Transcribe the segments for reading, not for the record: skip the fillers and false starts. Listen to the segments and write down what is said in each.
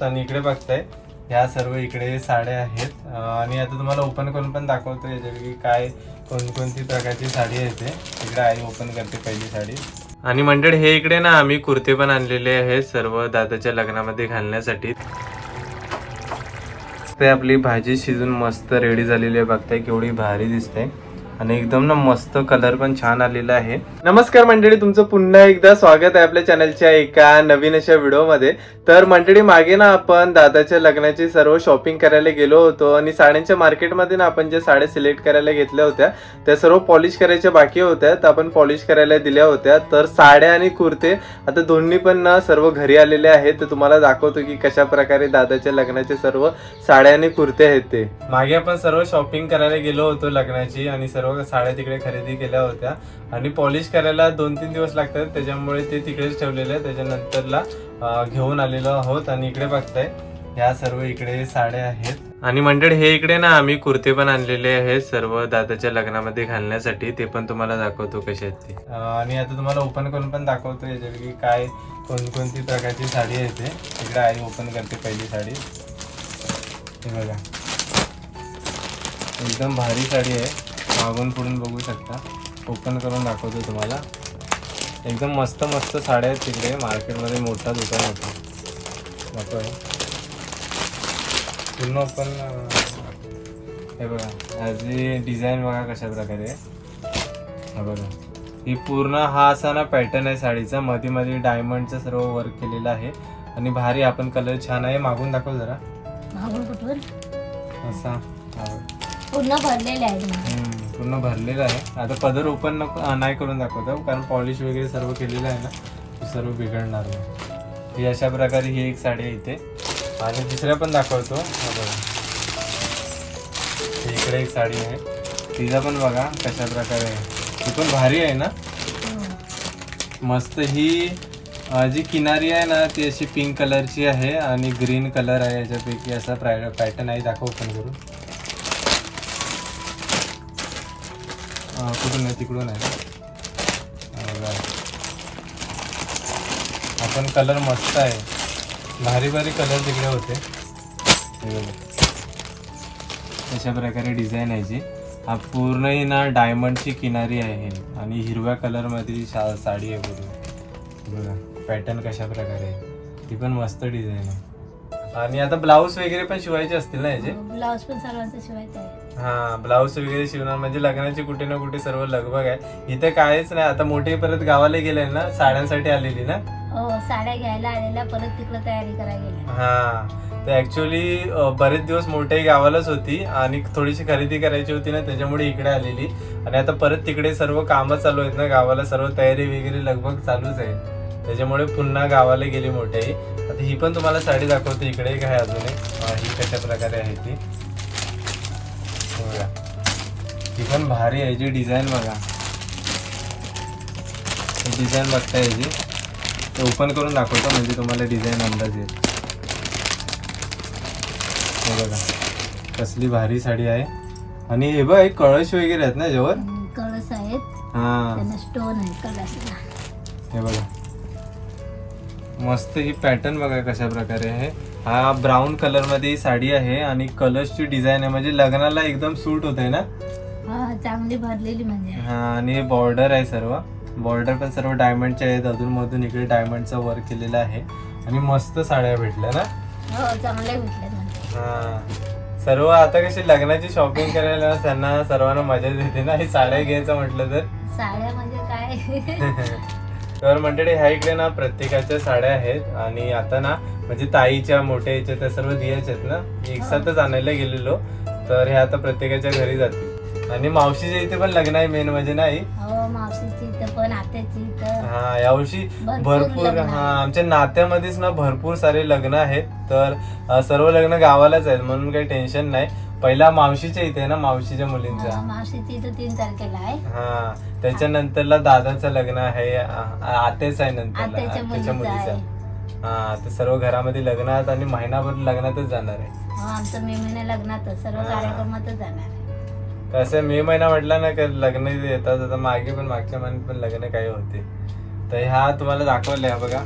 आणि इकडे बघताय ह्या सर्व इकडे साड्या आहेत आणि आता तुम्हाला ओपन करून पण दाखवतो याच्यापैकी काय कोणकोणती प्रकारची साडी आहे ते. इकडे आई ओपन करते पहिली साडी. आणि मंडळ हे इकडे ना आम्ही कुर्ते पण आणलेले आहेत सर्व दादाच्या लग्नामध्ये घालण्यासाठी. ते आपली भाजी शिजून मस्त रेडी झालेली आहे. बघताय केवढी भारी दिसते आणि एकदम ना मस्त कलर पण छान आलेला आहे. नमस्कार मंडळी, तुमचं पुन्हा एकदा स्वागत आहे आपल्या चॅनलच्या एका नवीन अशा व्हिडिओमध्ये. तर मंडळी मागे ना आपण दादाच्या लग्नाची सर्व शॉपिंग करायला गेलो होतो आणि साड्यांच्या मार्केटमध्ये ना आपण ज्या साड्या सिलेक्ट करायला घेतल्या होत्या त्या सर्व पॉलिश करायच्या बाकी होत्या, तर आपण पॉलिश करायला दिल्या होत्या. तर साड्या आणि कुर्ते आता दोन्ही पण ना सर्व घरी आलेले आहेत. तर तुम्हाला दाखवतो की कशा प्रकारे दादाच्या लग्नाचे सर्व साड्या आणि कुर्ते आहेत ते. मागे आपण सर्व शॉपिंग करायला गेलो होतो लग्नाची आणि सर्व साड्या तिकडे खरेदी केल्या होत्या आणि पॉलिश करायला 2-3 दिवस लागतात, त्याच्यामुळे ते तिकडेच ठेवलेले आहे. त्याच्यानंतरला घेऊन आलेलो आहोत आणि इकडे बघताय ह्या सर्व इकडे साड्या आहेत आणि मंडळ हे इकडे ना आम्ही कुर्ते पण आणलेले आहेत सर्व दादाच्या लग्नामध्ये घालण्यासाठी. ते पण तुम्हाला दाखवतो कसे आहेत ते. आणि आता तुम्हाला ओपन करून पण दाखवतो याच्यापैकी काय कोणकोणती प्रकारची साडी आहे ते. इकडे आई ओपन करते पहिली साडी. हे बघा एकदम भारी साडी आहे, मागून पुढून बघू शकता. ओपन करून दाखवतो तुम्हाला. एकदम मस्त मस्त साड्या आहेत तिकडे मार्केटमध्ये, मोठा दुकान होता दाखव. पूर्ण ओपन. हे बघा ह्याची डिझाईन बघा कशा प्रकारे. हा बघा ही पूर्ण हा असा ना पॅटर्न आहे साडीचा, मध्ये मध्ये डायमंडचं सर्व वर्क केलेलं आहे आणि भारी आपण कलर छान आहे. मागून दाखव जरा. असा पूर्ण भरलेलं आहे. पूर्ण भरलेलं आहे. आता पदर ओपन नाही करून दाखवतो कारण पॉलिश वगैरे सर्व केलेलं आहे ना, सर्व बिघडणार नाही. ही अशा प्रकारे ही एक साडी आहे इथे आणि दुसऱ्या पण दाखवतो. इकडे एक साडी आहे, तिचा पण बघा कशा प्रकारे आहे. ती पण भारी आहे ना, मस्त. ही जी किनारी आहे ना ती अशी पिंक कलरची आहे आणि ग्रीन कलर आहे याच्यापैकी असा पॅटर्न आहे. दाखव ओपन करून. कुठून आहे? तिकडून आहे. आपण कलर मस्त आहे, भारी भारी कलर तिकडे होते. अशा प्रकारे डिझाईन आहे जी. हा पूर्ण ही ना डायमंडची किनारी आहे आणि हिरव्या कलरमध्ये साडी आहे पूर्ण. बघा पॅटर्न कशा प्रकारे आहे, ती पण मस्त डिझाईन आहे. आणि आता ब्लाऊज वगैरे पण शिवायचे असतील ना याचे? ब्लाऊज पण सर्वांचं शिवायचं आहे. हा ब्लाऊज वगैरे शिवणार म्हणजे लग्नाची कुठे ना कुठे सर्व लगबग आहे. इथे काहीच नाही. आता मोठे परत गावाला गेले ना, साड्यांसाठी आलेली ना. हो साड्या घ्यायला आलेल्या, परत तिकडे तयारी करायला गेल्या. हा तर ऍक्च्युअली बरेच दिवस मोठे गावालाच होती आणि थोडीशी खरेदी करायची होती ना, त्याच्यामुळे इकडे आलेली. आणि आता परत तिकडे सर्व कामं चालू आहेत ना गावाला, सर्व तयारी वगैरे लगबग चालूच आहे, त्याच्यामुळे पुन्हा गावाला गेली मोठे. आता ही पण तुम्हाला साडी दाखवते. इकडे एक आहे अजून एक. ही कशा प्रकारे आहे ती बघा. ही पण भारी आहे. जी डिझाईन बघा, डिझाईन बघता याची. ते ओपन करून दाखवतो म्हणजे तुम्हाला डिझाईन अंदाज येईल. हे बघा कसली भारी साडी आहे. आणि हे बघ एक कळश वगैरे आहेत ना याच्यावर. कळस आहेत, हा त्यांना स्टोन आहे कळसला. हे बघा मस्त. ही पॅटर्न बघा कशा प्रकारे आहे. हा ब्राऊन कलर मध्ये साडी आहे आणि कलर्सची डिझाईन आहे, म्हणजे लग्नाला एकदम सूट होत आहे ना. हा चांगली भरलेली म्हणजे. हा आणि बॉर्डर आहे सर्व. बॉर्डर पण सर्व डायमंडचे आहेत, अधून मधून इकडे डायमंडचा वर्क केलेला आहे आणि मस्त साड्या भेटल्या ना. हो चांगल्या भेटल्या म्हणजे. हा सर्व आता कशी लग्नाची शॉपिंग करायला त्यांना सर्वांना मजा येते ना. हे साड्या घ्यायचं म्हटलं तर साड्या म्हणजे काय. तर मंडळी ह्या इकडे ना प्रत्येकाच्या साड्या आहेत आणि आता ना म्हणजे ताईच्या मोठ्या याच्या त्या सर्व दियाच्या आहेत ना, एक साथच आणायला गेलेलो. तर हे आता प्रत्येकाच्या घरी जातील आणि मावशीच्या इथे पण लग्न आहे मेन म्हणजे नाही. हो मावशीची इथं पण, आत्याची इथं. हा यावर्षी भरपूर. हा आमच्या नात्यामध्येच ना भरपूर सारे लग्न आहेत. तर सर्व लग्न गावालाच आहेत म्हणून काही टेन्शन नाही. पहिला मावशीच्या इथे ना, मावशीच्या मुलींचा. मावशीची इथं 3 तारखेला आहे. हा त्याच्यानंतरला दादाचं लग्न आहे, आतेच आहे नंतर आत्याच्या मुलीचा. हा ते सर्व घरामध्ये लग्नात आणि महिनाभर लग्नातच जाणार आहे. आमचं मे महिन्या लग्नातच सर्व कार्यक्रमातच जाणार आहे. तसं मे महिना म्हटलं ना की लग्न येतात. आता मागे पण मागच्या महिन्यात पण लग्न काही होते. तर ह्या तुम्हाला दाखवल्या बघा,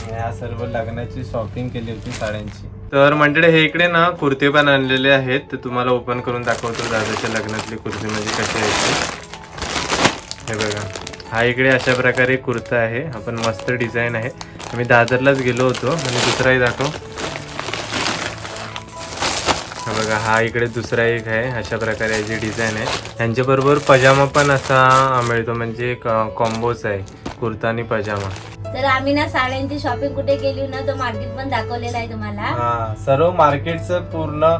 ह्या सर्व लग्नाची शॉपिंग केली होती साड्यांची. तर मंडळी हे इकडे ना कुर्ते पण आणलेले आहेत, तर तुम्हाला ओपन करून दाखवतो दादाच्या लग्नातले कुर्ते म्हणजे कसे आहेत ते. हे बघा, हा इकडे अशा प्रकारे कुर्ता आहे, आपण मस्त डिझाईन आहे. मी दादरलाच गेलो होतो आणि दुसराही दाखव. हा बघा, हा इकडे दुसरा एक आहे, अशा प्रकारे याची डिझाईन आहे. यांच्याबरोबर पजामा पण असा मिळतो, म्हणजे कॉम्बोच आहे, कुर्ता आणि पजामा. तर आम्ही ना साड्यांची शॉपिंग कुठे केली ना तो मार्केट पण दाखवलेला आहे तुम्हाला. हा, सर्व मार्केटचं पूर्ण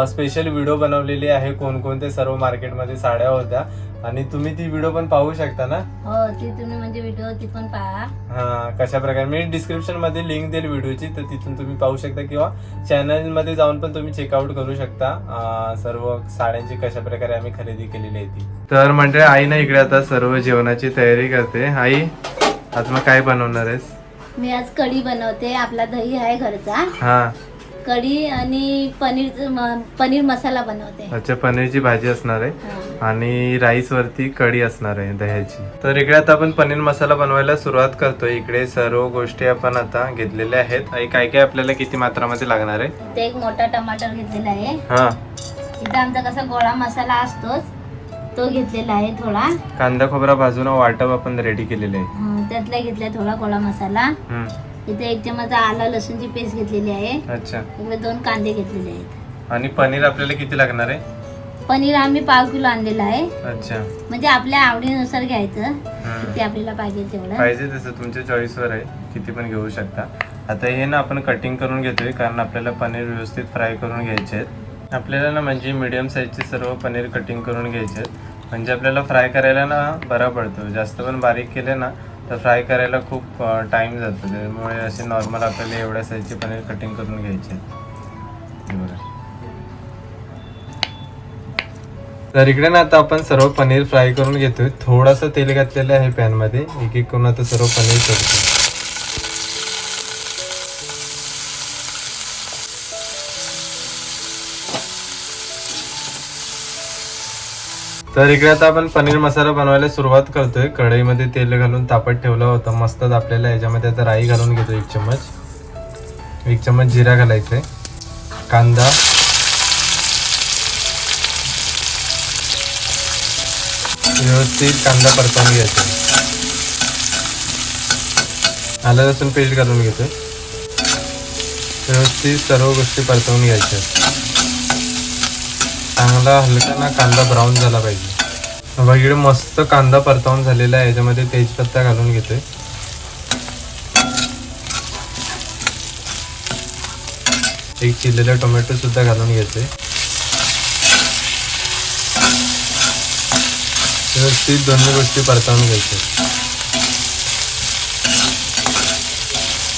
स्पेशल व्हिडिओ बनवलेली आहे, कोणकोणते सर्व मार्केटमध्ये साड्या होत्या आणि तुम्ही ती व्हिडिओ पण पाहू शकता ना. हो, ती तुम्ही म्हणजे व्हिडिओ ती पण पहा. हा, कशा प्रकारे मी डिस्क्रिप्शन मध्ये लिंक देईल व्हिडिओची, तर तिथून तुम्ही पाहू शकता किंवा चॅनल मध्ये जाऊन पण तुम्ही चेकआउट करू शकता सर्व साड्यांची कशा प्रकारे आम्ही खरेदी केलेली आहे ती. तर म्हणजे आई ना इकडे आता सर्व जेवणाची तयारी करते. आई, आज मग काय बनवणार आहेस? मी आज कढी बनवते. आपला दही आहे घरचा. हा, कढी आणि पनीर मसाला बनवते. अच्छा, पनीरची भाजी असणार आहे हा. आणि राईस वरती कढी असणार आहे दह्याची. तर इकडे आता आपण पनीर मसाला बनवायला सुरुवात करतोय. इकडे सर्व गोष्टी आपण आता घेतलेल्या आहेत. आणि काय काय आपल्याला किती मात्रामध्ये लागणार आहे? इथे एक मोठा टमाटर घेतलेला आहे. हा, इथे आमचा कसा गोळा मसाला असतोच तो घेतलेला आहे थोडा. कांदा खोबरा भाजून वाटप आपण रेडी केलेले आहे. त्यातला घेतलाय थोडा गोळा मसाला. इथे 1 चमचा आला लसूणची पेस्ट घेतलेली आहे. अच्छा, इकडे 2 कांदे घेतलेले आहेत. आणि पनीर आपल्याला किती लागणार आहे? पनीर आम्ही 1/2 किलो आणलेलं आहे. अच्छा, म्हणजे आपल्या आवडीनुसार घ्यायचं, किती आपल्याला पाहिजे तेवढं. पाहिजे तसं तुमच्या चॉईसवर आहे, किती पण घेऊ शकता. आता हे ना आपण कटिंग करून घेतोय, कारण आपल्याला पनीर व्यवस्थित फ्राय करून घ्यायचे आहेत. आपल्याला ना म्हणजे मीडियम साईजचे सर्व पनीर कटिंग करून घ्यायचे आहेत, म्हणजे आपल्याला फ्राय करायला ना बरा पडतो. जास्त पण बारीक केले ना तर फ्राय करायला खूप टाइम जातो, त्यामुळे असे नॉर्मल आपल्याला एवढ्या साईजचे पनीर कटिंग करून घ्यायचे आहेत. हे बघा. तर इकडे ना आता आपण सर्व पनीर फ्राय करून घेतोय. थोडंसं तेल घातलेलं आहे पॅन मध्ये. एक एक करून आता सर्व पनीर सोडतो. तर इकडे आता आपण पनीर मसाला बनवायला सुरुवात करतोय. कढईमध्ये तेल घालून तापत ठेवलं होतं मस्त. आपल्याला याच्यामध्ये आता राई घालून घेतो 1 चमच. 1 चमच जिरा घालायचंय. कांदा, व्यवस्थित कांदा परतवून घ्यायचा. आलं लसूण पेस्ट घालून घेतोय. व्यवस्थित सर्व गोष्टी परतवून घ्यायच्या. चांगला हलका ना कांदा ब्राऊन झाला पाहिजे. बघा, इकडे मस्त कांदा परतवून झालेला आहे. याच्यामध्ये तेजपत्ता घालून घेतोय. एक चिरलेला टोमॅटो सुद्धा घालून घेतोय. व्यवस्थित दोन्ही गोष्टी परतवून घ्यायच्या.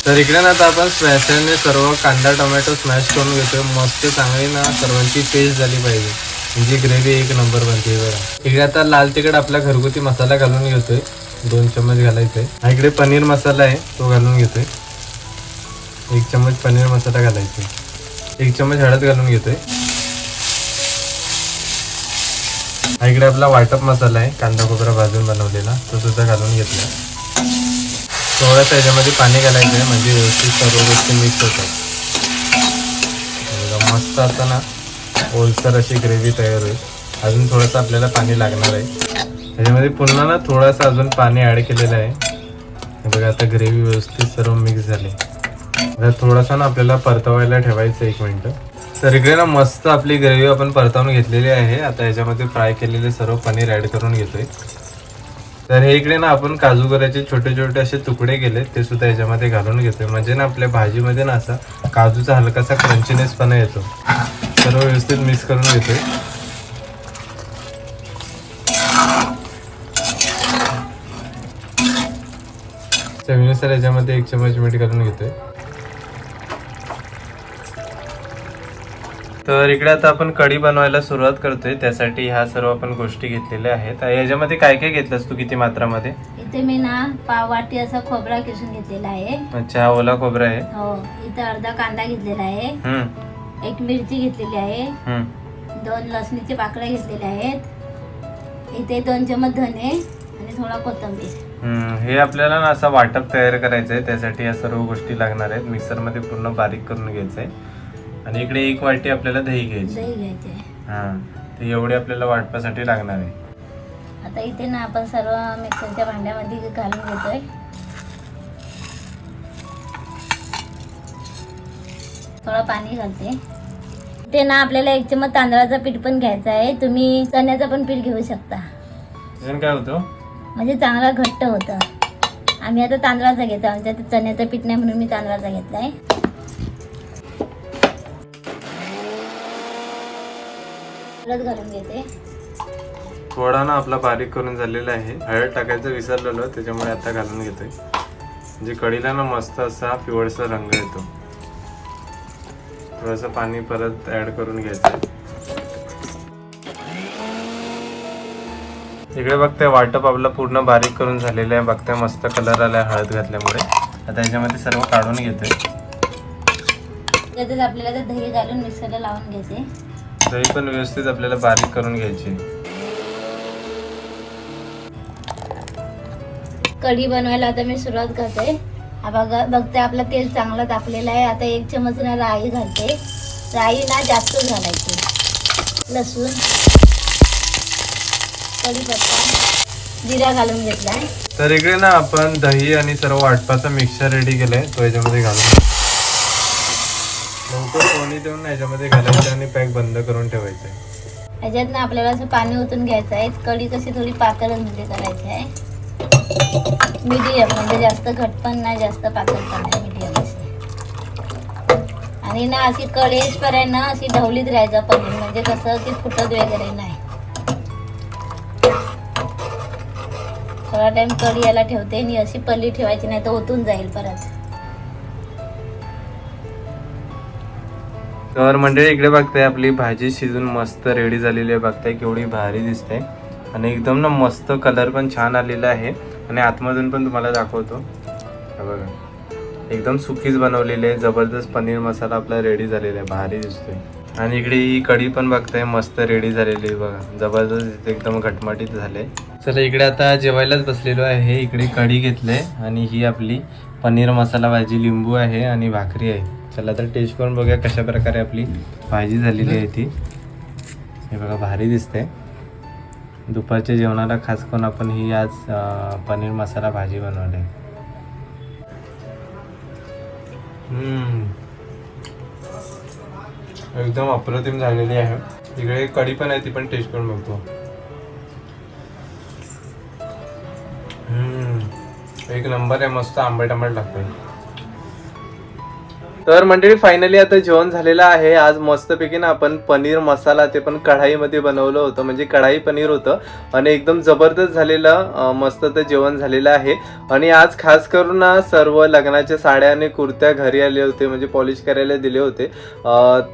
तर इकडे ना आता आपण स्मॅशरने सर्व कांदा टोमॅटो स्मॅश करून घेतोय. मस्त चांगली ना सर्वांची पेस्ट झाली पाहिजे, म्हणजे ग्रेव्ही 1 नंबर बनते. बघा, इकडे आता लाल तिखट आपला घरगुती मसाला घालून घेतोय. 2 चमच घालायचंय. हा इकडे पनीर मसाला आहे तो घालून घेतोय. 1 चमच पनीर मसाला घालायचा. 1 चमच हळद घालून घेतोय. हा इकडे आपला वाटप मसाला आहे, कांदा खोबरा भाजून बनवलेला, तो सुद्धा घालून घेतला. थोडंसं याच्यामध्ये पाणी घालायचं आहे, म्हणजे व्यवस्थित सर्व गोष्टी मिक्स होतात. मस्त आता ना ओलसर अशी ग्रेव्ही तयार होईल. अजून थोडंसं आपल्याला पाणी लागणार आहे. त्याच्यामध्ये पुन्हा ना थोडंसं अजून पाणी ॲड केलेलं आहे. बघा, आता ग्रेव्ही व्यवस्थित सर्व मिक्स झाली. आता थोडंसं ना आपल्याला परतवायला ठेवायचं 1 मिनिट. तर इकडे ना मस्त आपली ग्रेव्ही आपण परतवून घेतलेली आहे. आता याच्यामध्ये फ्राय केलेले सर्व पनीर ॲड करून घेतोय. तर हे इकडे ना आपण काजू करायचे छोटे छोटे असे तुकडे केले, ते सुद्धा याच्यामध्ये घालून घेतोय. म्हणजे ना आपल्या भाजीमध्ये ना असा काजूचा हलकासा क्रंचीनेस पण येतो. सर्व व्यवस्थित मिक्स करून घेतोय. चवीनुसार याच्यामध्ये 1 चमच मीठ घालून घेतोय. तर इकडे आता आपण कढी बनवायला सुरुवात करतोय. त्यासाठी ह्या सर्व आपण गोष्टी घेतलेल्या आहेत. याच्यामध्ये काय काय घेतलंस तू, किती मात्रामध्ये? इथे मी ना पाव वाटी असा खोबरा किसून घेतलेला आहे. अच्छा, हा ओला खोबरा आहे. हो, इथे अर्धा कांदा घेतलेला आहे. 1 मिरची घेतलेली आहे. 2 लसणीचे पाकळ्या घेतलेल्या आहेत. इथे 2 चमच धने आणि थोडा कोथिंबीर. हे आपल्याला ना असा वाटप तयार करायचं आहे. त्यासाठी या सर्व गोष्टी लागणार आहेत. मिक्सरमध्ये पूर्ण बारीक करून घ्यायचं आहे. आणि इकडे 1 वाटी आपल्याला दही घ्यायची. दही घ्यायचे. हा, ते एवढे आपल्याला वाटपासाठी लागणार आहे. आता इथे ना आपण सर्व मिक्सरच्या भांड्यामध्ये घालून घेतोय. थोडं पाणी घालते. ते ना आपल्याला 1 चमच तांदळाचं पीठ पण घ्यायचं आहे. तुम्ही चण्याचं पण पीठ घेऊ शकता. त्याच्यानं काय होतं? म्हणजे चांगला घट्ट होतं. आम्ही आता तांदळाचा घेतो. आमच्या चण्याचं पीठ नाही म्हणून मी तांदळाचा घेतलाय. हळद घालून घेते. थोडा ना आपला बारीक करून झालेला आहे. हळद टाकायचं विसरलेलो, त्याच्यामुळे आता घालून घेतोय. म्हणजे कढीला ना मस्त असा पिवळसा रंग येतो. थोडंसं पाणी परत ऍड करून घ्यायचं. इकडे बघताय वाटप आपलं पूर्ण बारीक करून झालेलं आहे. बघताय मस्त कलर आलाय हळद घातल्यामुळे. आता याच्यामध्ये सर्व काढून घेतोय. त्यातच आपल्याला ते दही घालून मिक्सरला लावून घ्यायचे. दही पण व्यवस्थित आपल्याला बारीक करून घ्यायची. कढी बनवायला आता मी सुरुवात करते. बघते आपलं तेल चांगलं तापलेलं आहे. आता 1 चमच ना राई घालते. राई ना जास्त घालायची. लसूण, कढीपत्ता, जिरा घालून घेतलाय. तर इकडे ना आपण दही आणि सर्व वाटपाचा मिक्सर रेडी केलाय, तो याच्यामध्ये घालतो. नंतर कोणी देऊन याच्यामध्ये घालायचं आणि पॅक बंद करून ठेवायचं. याच्यात ना आपल्याला असं पाणी ओतून घ्यायचं आहे. कढी कशी थोडी पातळ म्हणजे करायची आहे. मीडियम, म्हणजे जास्त घट पण नाही जास्त पातळ पण नाही, मीडियम अशी. आणि ना अशी कढईपर्यंत ना अशी ढवलीत राहायचं पनीर, म्हणजे कसं की फुटत वगैरे नाही. थोडा टाइम कढी याला ठेवते आणि अशी पल्ली ठेवायची नाही तर ओतून जाईल परत. तर मंडळी इकडे बघताय आपली भाजी शिजून मस्त रेडी झालेली आहे. बघताय केवढी भारी दिसते आणि एकदम ना मस्त कलर पण छान आलेला आहे. आणि आतमधून पण तुम्हाला दाखवतो. बघा एकदम सुकीच बनवलेली आहे. जबरदस्त पनीर मसाला आपला रेडी झालेला आहे, भारी दिसतोय. आणि इकडे ही कढी पण बघताय मस्त रेडी झालेली आहे. बघा जबरदस्त एकदम घटमाटीत झाले. चला इकडे आता जेवायलाच बसलेलो आहे. इकडे कढी घेतले आणि ही आपली पनीर मसाला भाजी, लिंबू आहे आणि भाकरी आहे. चला तर टेस्ट करून बघूया कशा प्रकारे आपली भाजी झालेली आहे ती. हे बघा भारी दिसते. दुपारच्या जेवणाला खास करून आपण ही आज पनीर मसाला भाजी बनवली. एकदम अप्रतिम झालेली आहे. इकडे कढी पण आहे, ती पण टेस्ट करून बघतो. एक नंबर आहे, मस्त आंबट आंबट लागतंय. तर मंडळी फायनली आता जेवण झालेलं आहे. आज मस्तपैकी ना आपण पनीर मसाला ते पण कढाईमध्ये बनवलं होतं, म्हणजे कढाई पनीर होतं आणि एकदम जबरदस्त झालेलं मस्त ते जेवण झालेलं आहे. आणि आज खास करून ना सर्व लग्नाच्या साड्या आणि कुर्त्या घरी आले होते, म्हणजे पॉलिश करायला दिले होते.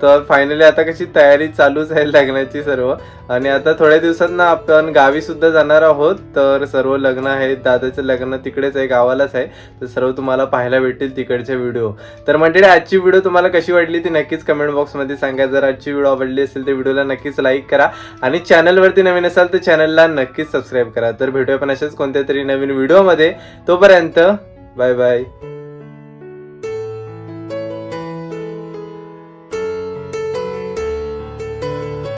तर फायनली आता कशी तयारी चालूच आहे लग्नाची सर्व. आणि आता थोड्या दिवसात ना आपण गावी सुद्धा जाणार आहोत. तर सर्व लग्न आहेत, दादाचं लग्न तिकडेच आहे, गावालाच आहे. तर सर्व तुम्हाला पाहायला भेटतील तिकडचे व्हिडिओ. तर मंडळी आजची व्हिडिओ तुम्हाला कशी वाटली ती नक्कीच कमेंट बॉक्समध्ये सांगा. जर आजची व्हिडिओ आवडली असेल तर व्हिडिओला नक्कीच लाईक करा आणि चॅनलवरती नवीन असाल तर चॅनलला नक्कीच सबस्क्राईब करा. तर भेटूया पण अशाच कोणत्या तरी नवीन व्हिडिओमध्ये. तोपर्यंत बाय बाय.